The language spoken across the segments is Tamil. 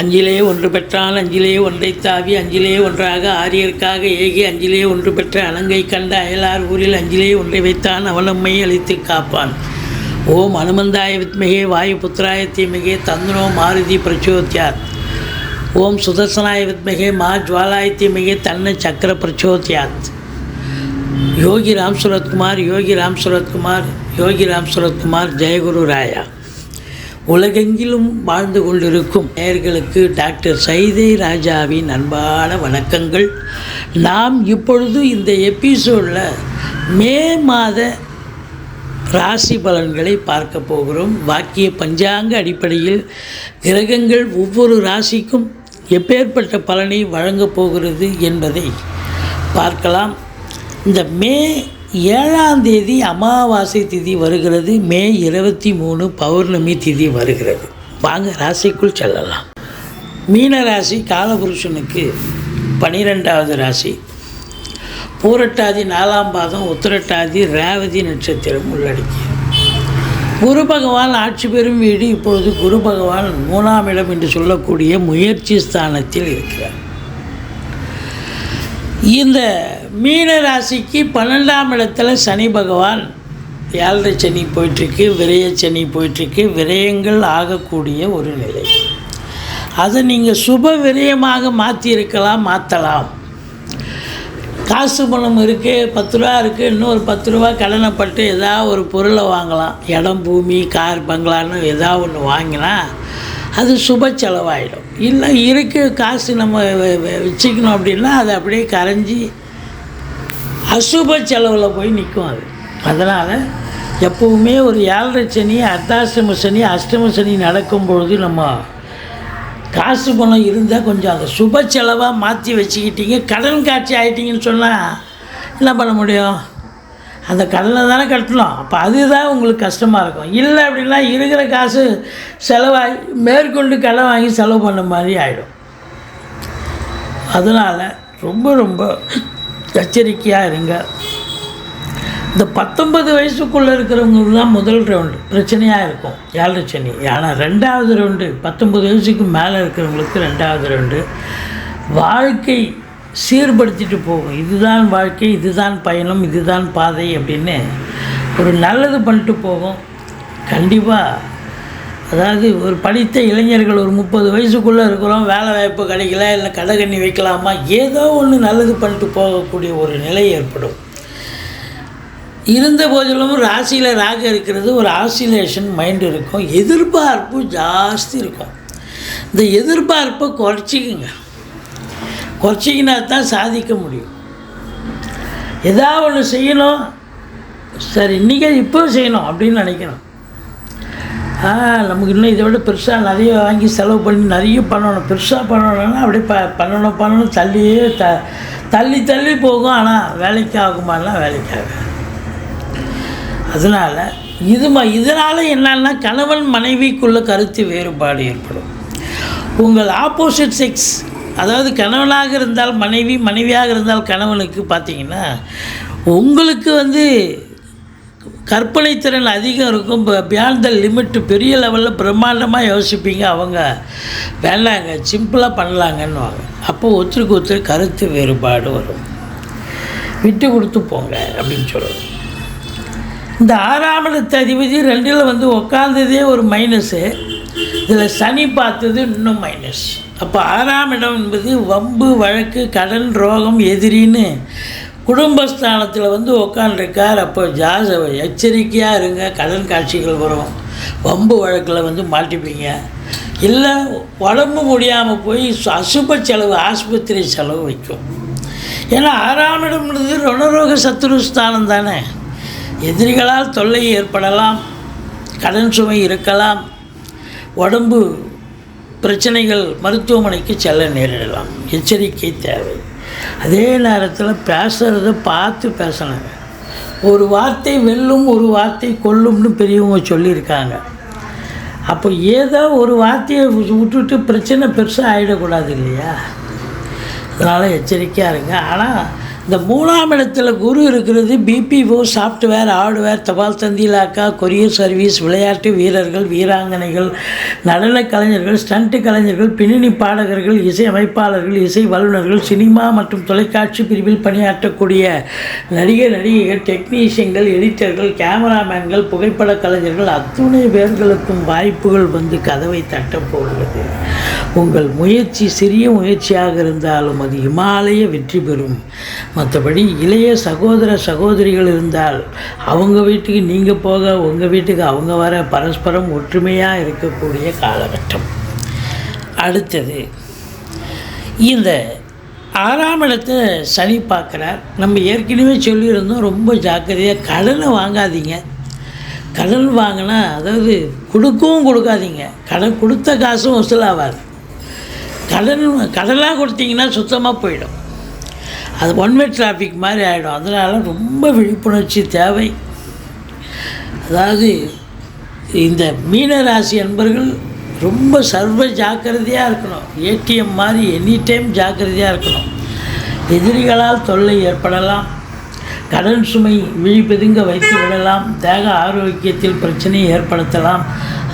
அஞ்சிலே ஒன்று பெற்றான் அஞ்சிலே ஒன்றை தாவி அஞ்சிலே ஒன்றாக ஆரியர்க்காக ஏகி அஞ்சிலே ஒன்று பெற்ற அலங்கை கண்ட அயலார் ஊரில் அஞ்சிலே ஒன்றை வைத்தான் அவலம்மை அழித்து காப்பான். ஓம் அனுமந்தாய வித்மகே வாயு புத்திராய தீமகே தந்த்ரோ மாருதி பிரச்சோத்யாத். ஓம் சுதர்சனாய வித்மகே மா ஜுவாலாய தீமகே தன்ன சக்கர பிரச்சோத்யாத். யோகி ராம் சுரத்குமார் யோகி ராம் சுரத்குமார் யோகி ராம் சுரத்குமார் ஜெயகுரு ராயா. உலகெங்கிலும் வாழ்ந்து கொண்டிருக்கும் நேயர்களுக்கு டாக்டர் சைதை ராஜாவின் அன்பான வணக்கங்கள். நாம் இப்பொழுது இந்த எபிசோடில் மே மாத ராசி பலன்களை பார்க்க போகிறோம். வாக்கிய பஞ்சாங்க அடிப்படையில் கிரகங்கள் ஒவ்வொரு ராசிக்கும் எப்பேற்பட்ட பலனை வழங்கப் போகிறது என்பதை பார்க்கலாம். இந்த மே 7ஆம் தேதி அமாவாசை திதி வருகிறது. மே 23 பௌர்ணமி திதி வருகிறது. வாங்க ராசிக்குள் செல்லலாம். மீன ராசி காலபுருஷனுக்கு 12வது ராசி. பூரட்டாதி 4ஆம் பாதம் உத்திரட்டாதி ரேவதி நட்சத்திரம் உள்ளடக்கிய குரு பகவான் ஆட்சி பெறும் வீடு. இப்பொழுது குரு பகவான் 3ஆம் இடம் என்று சொல்லக்கூடிய முயற்சி ஸ்தானத்தில் இருக்கிறார். இந்த மீன ராசிக்கு 12ஆம் இடத்துல சனி பகவான் 7.5 சனி போயிட்டுருக்கு, விரய சனி போயிட்டுருக்கு. விரயங்கள் ஆகக்கூடிய ஒரு நிலை. அதை நீங்கள் சுப விரயமாக மாற்றலாம். காசு பணம் இருக்குது, 10 ரூபா இருக்குது, இன்னொரு 10 ரூபா கடனைப்பட்டு ஏதாவது ஒரு பொருளை வாங்கலாம். இடம் பூமி கார் பங்களான்னு ஏதாவது ஒன்று வாங்கினா அது சுப செலவாயிடும். இல்லை இருக்குது காசு நம்ம வச்சுக்கணும் அப்படின்னா அது அப்படியே கரைஞ்சி அசுப செலவில் போய் நிற்கும். அதனால் எப்போவுமே ஒரு 7.5 சனி அர்த்தாஷ்டம சனி அஷ்டம சனி நடக்கும்பொழுது நம்ம காசு பணம் இருந்தால் கொஞ்சம் அதை சுப செலவாக மாற்றி வச்சுக்கிட்டீங்க. கடன் காட்சி ஆகிட்டிங்கன்னு சொன்னால் என்ன பண்ண முடியும்? அந்த கடனை தானே கட்டணும். அப்போ அதுதான் உங்களுக்கு கஷ்டமாக இருக்கும். இல்லை அப்படின்னா இருக்கிற காசு செலவாகி மேற்கொண்டு கடன் வாங்கி செலவு பண்ண மாதிரி ஆகிடும். அதனால் ரொம்ப எச்சரிக்கையாக இருங்க. இந்த 19 வயசுக்குள்ளே இருக்கிறவங்களுக்கு தான் முதல் ரவுண்டு பிரச்சனையாக இருக்கும் 7.5 சனி. ஆனால் 2வது ரவுண்டு 19 வயசுக்கு மேலே இருக்கிறவங்களுக்கு 2வது ரவுண்டு வாழ்க்கை சீர்படுத்திட்டு போகும். இதுதான் வாழ்க்கை, இதுதான் பயணம், இதுதான் பாதை அப்படின்னு ஒரு நல்லது பண்ணிட்டு போகும். கண்டிப்பாக அதாவது ஒரு படித்த இளைஞர்கள் ஒரு 30 வயசுக்குள்ளே இருக்கிறோம், வேலை வாய்ப்பு கிடைக்கல, இல்லை கடைக்கண்ணி வைக்கலாமா, ஏதோ ஒன்று நல்லது பண்ணிட்டு போகக்கூடிய ஒரு நிலை ஏற்படும். இருந்த போதிலும் ராசியில் ராகு இருக்கிறது, ஒரு ஆசிலேஷன் மைண்டு இருக்கும், எதிர்பார்ப்பு ஜாஸ்தி இருக்கும். இந்த எதிர்பார்ப்பை குறைச்சிக்கினா தான் சாதிக்க முடியும். ஏதாவது ஒன்று செய்யணும், சரி இன்றைக்கி இப்போ செய்யணும் அப்படின்னு நினைக்கணும். நமக்கு இன்னும் இதை விட பெருசாக நிறைய வாங்கி செலவு பண்ணி நிறைய பண்ணணும், பெருசாக பண்ணணும்னா அப்படியே பண்ணணும் தள்ளியே தள்ளி போகும். ஆனால் வேலைக்கு ஆகுமானா வேலைக்காக. அதனால் இதனால் என்னன்னா கணவன் மனைவிக்குள்ள கருத்து வேறுபாடு ஏற்படும். உங்கள் ஆப்போசிட் செக்ஸ், அதாவது கணவனாக இருந்தால் மனைவி, மனைவியாக இருந்தால் கணவனுக்கு பார்த்திங்கன்னா உங்களுக்கு கற்பனை திறன் அதிகம் இருக்கும். பியாண்ட் த லிமிட் பெரிய லெவலில் பிரம்மாண்டமாக யோசிப்பீங்க. அவங்க வேண்டாங்க சிம்பிளாக பண்ணலாங்கன்னுவாங்க. அப்போது ஒருத்தருக்கு கருத்து வேறுபாடு வரும். விட்டு கொடுத்து போங்க அப்படின்னு சொல்லுவோம். இந்த 6ஆம் இடத்து அதிபதி 2ல் உட்காந்ததே ஒரு மைனஸு, இதில் சனி பார்த்தது இன்னும் மைனஸ். அப்போ 6ஆம் இடம் என்பது வம்பு வழக்கு கடன் ரோகம் எதிரின்னு குடும்பஸ்தானத்தில் உட்காண்டிருக்கார். அப்போ எச்சரிக்கையாக இருங்க. கடன் காட்சிகள் வரும், வம்பு வழக்கில் மாட்டிப்பீங்க. இல்லை உடம்பு முடியாமல் போய் அசுப செலவு ஆஸ்பத்திரி செலவு வைக்கும். ஏன்னா 6ஆம் இடம்ன்றது ரணரோக சத்துருஸ்தானம் தானே. எதிரிகளால் தொல்லை ஏற்படலாம், கடன் சுமை இருக்கலாம், உடம்பு பிரச்சனைகள், மருத்துவமனைக்கு செல்ல நேரிடலாம். எச்சரிக்கை தேவை. அதே நேரத்தில் பேசுகிறத பார்த்து பேசணுங்க. ஒரு வார்த்தை வெல்லும், ஒரு வார்த்தை கொல்லும்னு பெரியவங்க சொல்லியிருக்காங்க. அப்போ ஏதோ ஒரு வார்த்தையை விட்டுட்டு பிரச்சனை பெருசாக ஆகிடக்கூடாது இல்லையா? அதனால் எச்சரிக்கையாக இருங்க. ஆனால் இந்த 3ஆம் இடத்துல குரு இருக்கிறது பிபிஓ, சாஃப்ட்வேர், ஹார்ட்வேர், தபால் தந்தி இலாக்கா, கொரியர் சர்வீஸ், விளையாட்டு வீரர்கள், வீராங்கனைகள், நடன கலைஞர்கள், ஸ்டண்ட் கலைஞர்கள், பின்னணி பாடகர்கள், இசை அமைப்பாளர்கள், இசை வல்லுநர்கள், சினிமா மற்றும் தொலைக்காட்சி பிரிவில் பணியாற்றக்கூடிய நடிகைகள், டெக்னீஷியன்கள், எடிட்டர்கள், கேமராமேன்கள், புகைப்பட கலைஞர்கள் அத்துணை பேர்களுக்கும் வாய்ப்புகள் வந்து கதவை தட்டப் போகிறது. உங்கள் முயற்சி சிறிய முயற்சியாக இருந்தாலும் அது இமாலய வெற்றி பெறும். மற்றபடி இளைய சகோதரிகள் இருந்தால் அவங்க வீட்டுக்கு நீங்கள் போக, உங்கள் வீட்டுக்கு அவங்க வர, பரஸ்பரம் ஒற்றுமையாக இருக்கக்கூடிய காலகட்டம். அடுத்தது இந்த 6ஆம் இடத்தை சனி பார்க்குறார். நம்ம ஏற்கனவே சொல்லியிருந்தோம், ரொம்ப ஜாக்கிரதையாக கடனை வாங்காதீங்க. கடன் வாங்கினா, அதாவது கொடுக்கவும் கொடுக்காதீங்க, கடன் கொடுத்த காசும் வசூலாகாது. கடனாக கொடுத்தீங்கன்னா சுத்தமாக போயிடும், அது ஒன்வே டிராஃபிக் மாதிரி ஆகிடும். அதனால் ரொம்ப விழிப்புணர்ச்சி தேவை. அதாவது இந்த மீனராசி அன்பர்கள் ரொம்ப சர்வ ஜாக்கிரதையாக இருக்கணும். ஏடிஎம் மாதிரி எனி டைம் ஜாக்கிரதையாக இருக்கணும். எதிரிகளால் தொல்லை ஏற்படலாம், கடன் சுமை விழிப்பெதுங்க வைத்து விடலாம், தேக ஆரோக்கியத்தில் பிரச்சனையை ஏற்படுத்தலாம்.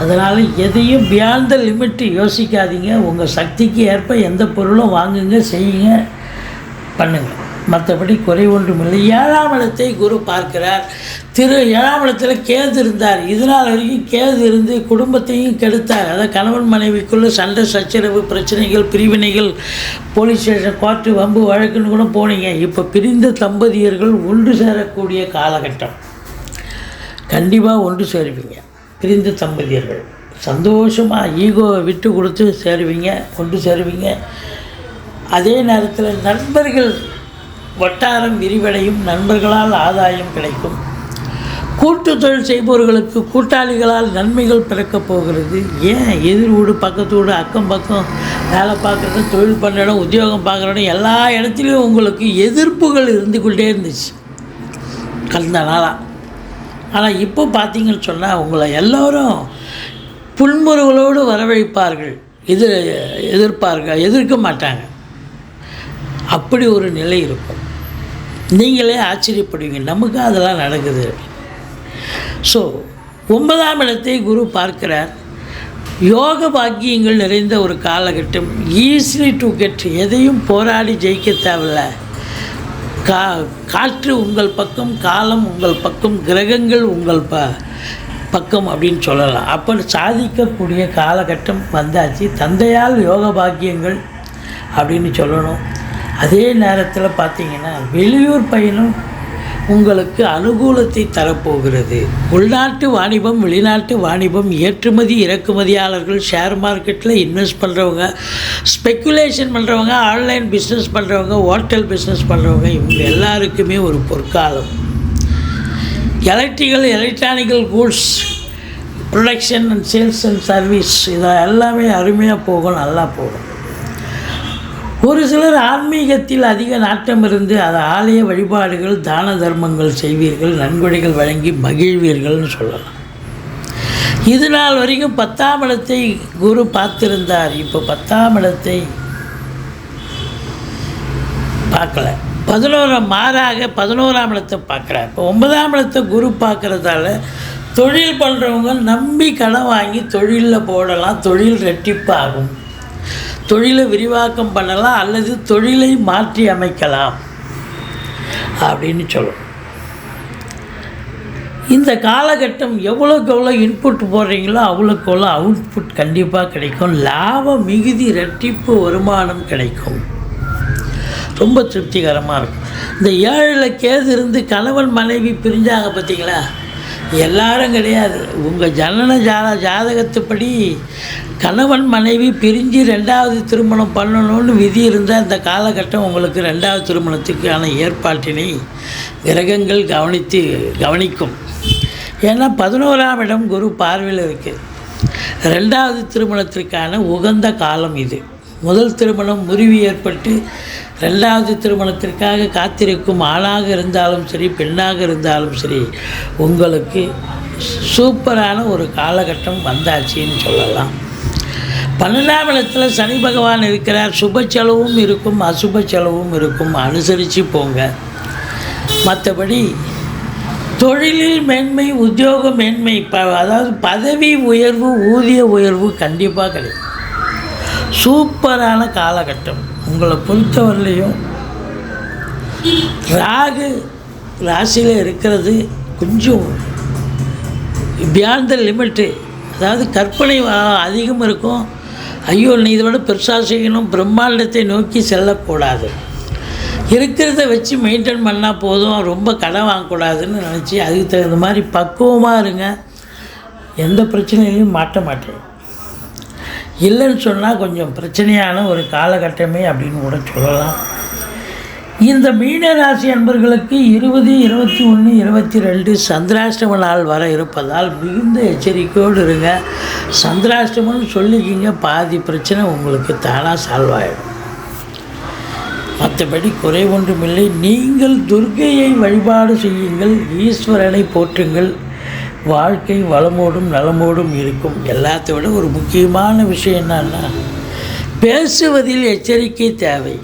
அதனால் எதையும் பியாண்ட் த லிமிட் யோசிக்காதீங்க. உங்கள் சக்திக்கு ஏற்ப எந்த பொருளும் வாங்குங்க, செய்யுங்க, பண்ணுங்கள். மற்றபடி குறை ஒன்றுமில்லை. 7ஆம் இடத்தை குரு பார்க்கிறார். 7ஆம் இடத்தில் கேது இருந்தார். இதனால் வரைக்கும் கேது இருந்து குடும்பத்தையும் கெடுத்தார். அதாவது கணவன் மனைவிக்குள்ளே சண்டை சச்சரவு, பிரச்சனைகள், பிரிவினைகள், போலீஸ் ஸ்டேஷன், கோர்ட்டு, வம்பு வழக்குன்னு கூட போனீங்க. இப்போ பிரிந்த தம்பதியர்கள் ஒன்று சேரக்கூடிய காலகட்டம். கண்டிப்பாக ஒன்று சேருவீங்க. பிரிந்த தம்பதியர்கள் சந்தோஷமாக ஈகோவை விட்டு கொடுத்து சேருவீங்க, ஒன்று சேருவீங்க. அதே நேரத்தில் நண்பர்கள் வட்டாரம் விரிவடையும், நண்பர்களால் ஆதாயம் கிடைக்கும். கூட்டு தொழில் செய்பவர்களுக்கு கூட்டாளிகளால் நன்மைகள் பிறக்கப் போகிறது. ஏன் எதிர் வீடு, பக்கத்து வீடு, அக்கம் பக்கம் வேலை பார்க்குறது, தொழில் பண்ணுற இடம், உத்தியோகம் பார்க்குற இடம், எல்லா இடத்துலையும் உங்களுக்கு எதிர்ப்புகள் இருந்து கொண்டே இருந்துச்சு கடந்த நாளாக. ஆனால் இப்போ பார்த்தீங்கன்னு சொன்னால் உங்களை எல்லோரும் புன்முறுவலோடு வரவழைப்பார்கள், எதிர்க்க மாட்டாங்க. அப்படி ஒரு நிலை இருக்கும். நீங்களே ஆச்சரியப்படுவீங்க, நமக்கு அதெல்லாம் நடக்குது. ஸோ 9ஆம் இடத்தை குரு பார்க்கிறார். யோக பாக்கியங்கள் நிறைந்த ஒரு காலகட்டம். ஈஸிலி டு கெட், எதையும் போராடி ஜெயிக்க தேவையில்ல. காற்று உங்கள் பக்கம், காலம் உங்கள் பக்கம், கிரகங்கள் உங்கள் பக்கம் அப்படின்னு சொல்லலாம். அப்போ சாதிக்கக்கூடிய காலகட்டம் வந்தாச்சு. தந்தையால் யோக பாக்கியங்கள் அப்படின்னு சொல்லணும். அதே நேரத்தில் பார்த்திங்கன்னா வெளியூர் பயணம் உங்களுக்கு அனுகூலத்தை தரப்போகிறது. உள்நாட்டு வாணிபம், வெளிநாட்டு வாணிபம், ஏற்றுமதி இறக்குமதியாளர்கள், ஷேர் மார்க்கெட்டில் இன்வெஸ்ட் பண்ணுறவங்க, ஸ்பெக்குலேஷன் பண்ணுறவங்க, ஆன்லைன் பிஸ்னஸ் பண்ணுறவங்க, ஹோட்டல் பிஸ்னஸ் பண்ணுறவங்க, இவங்க எல்லாருக்குமே ஒரு பொற்காலம். Electronical goods production and sales and service, இதை எல்லாமே அருமையாக போகும், நல்லா போகும். ஒரு சிலர் ஆன்மீகத்தில் அதிக நாட்டம் இருந்து அதை ஆலய வழிபாடுகள், தான தர்மங்கள் செய்வீர்கள், நன்கொடைகள் வழங்கி மகிழ்வீர்கள்னு சொல்லலாம். இது நாள் வரைக்கும் 10ஆம் இடத்தை குரு பார்த்திருந்தார். இப்போ 10ஆம் இடத்தை பார்க்கல, 11ஆம் இடத்தை பார்க்குறார். இப்போ 9ஆம் இடத்தை குரு பார்க்குறதால தொழில் பண்ணுறவங்க நம்பி கடன் வாங்கி தொழிலில் போடலாம், தொழில் ரெட்டிப்பு ஆகும், தொழிலை விரிவாக்கம் பண்ணலாம், அல்லது தொழிலை மாற்றி அமைக்கலாம் அப்படின்னு சொல்லணும். இந்த காலகட்டம் எவ்வளோக்கு எவ்வளோ இன்புட் போடுறீங்களோ அவ்வளோக்கு எவ்வளோ அவுட்புட் கண்டிப்பாக கிடைக்கும். லாபம் மிகுதி, ரெட்டிப்பு வருமானம் கிடைக்கும், ரொம்ப திருப்திகரமாக இருக்கும். இந்த 7ல் கேது இருந்து கணவன் மனைவி பிரிஞ்சாங்க பார்த்தீங்களா, எல்லாரும் கிடையாது. உங்கள் ஜாதகத்துப்படி கணவன் மனைவி பிரிஞ்சு 2வது திருமணம் பண்ணணும்னு விதி இருந்தால் இந்த காலகட்டம் உங்களுக்கு 2வது திருமணத்துக்கான ஏற்பாட்டினை கிரகங்கள் கவனிக்கும். ஏன்னா 11ஆம் இடம் குரு பார்வையில் இருக்குது. 2வது திருமணத்திற்கான உகந்த காலம் இது. முதல் திருமணம் முறிவு ஏற்பட்டு 2வது திருமணத்திற்காக காத்திருக்கும் ஆணாக இருந்தாலும் சரி, பெண்ணாக இருந்தாலும் சரி, உங்களுக்கு சூப்பரான ஒரு காலகட்டம் வந்தாச்சின்னு சொல்லலாம். 12ஆம் இடத்துல சனி பகவான் இருக்கிறார். சுப செலவும் இருக்கும், அசுப செலவும் இருக்கும், அனுசரித்து போங்க. மற்றபடி தொழிலில் மேன்மை, உத்தியோக மேன்மை, அதாவது பதவி உயர்வு, ஊதிய உயர்வு கண்டிப்பாக கிடைக்கும். சூப்பரான காலகட்டம். உங்களை பொறுத்தவரையிலையும் ராகு ராசியில் இருக்கிறது கொஞ்சம் பியாண்ட் த லிமிட்டு, அதாவது கற்பனை அதிகம் இருக்கும். ஐயோ நீ இதை விட பெருசாக செய்யணும், பிரம்மாண்டத்தை நோக்கி செல்லக்கூடாது. இருக்கிறத வச்சு மெயின்டைன் பண்ணால் போதும், ரொம்ப கடன் வாங்கக்கூடாதுன்னு நினச்சி அதுக்கு தகுந்த மாதிரி பக்குவமாக இருங்க. எந்த பிரச்சனையிலையும் மாட்ட மாட்டேன். இல்லைன்னு சொன்னால் கொஞ்சம் பிரச்சனையான ஒரு காலகட்டமே அப்படின்னு கூட சொல்லலாம். இந்த மீனராசி அன்பர்களுக்கு 20, 21, 22 சந்திராஷ்டம நாள் வர இருப்பதால் மிகுந்த எச்சரிக்கையோடு இருங்க. சந்திராஷ்டமம்னு சொல்லிக்கிங்க, பாதி பிரச்சனை உங்களுக்கு தானாக சால்வ் ஆகிடும். மற்றபடி குறை ஒன்றுமில்லை. நீங்கள் துர்க்கையை வழிபாடு செய்யுங்கள், ஈஸ்வரனை போற்றுங்கள். வாழ்க்கை வளமோடும் நலமோடும் இருக்கும். எல்லாத்தை விட ஒரு முக்கியமான விஷயம் என்னன்னா, பேசுவதில் எச்சரிக்கை தேவை.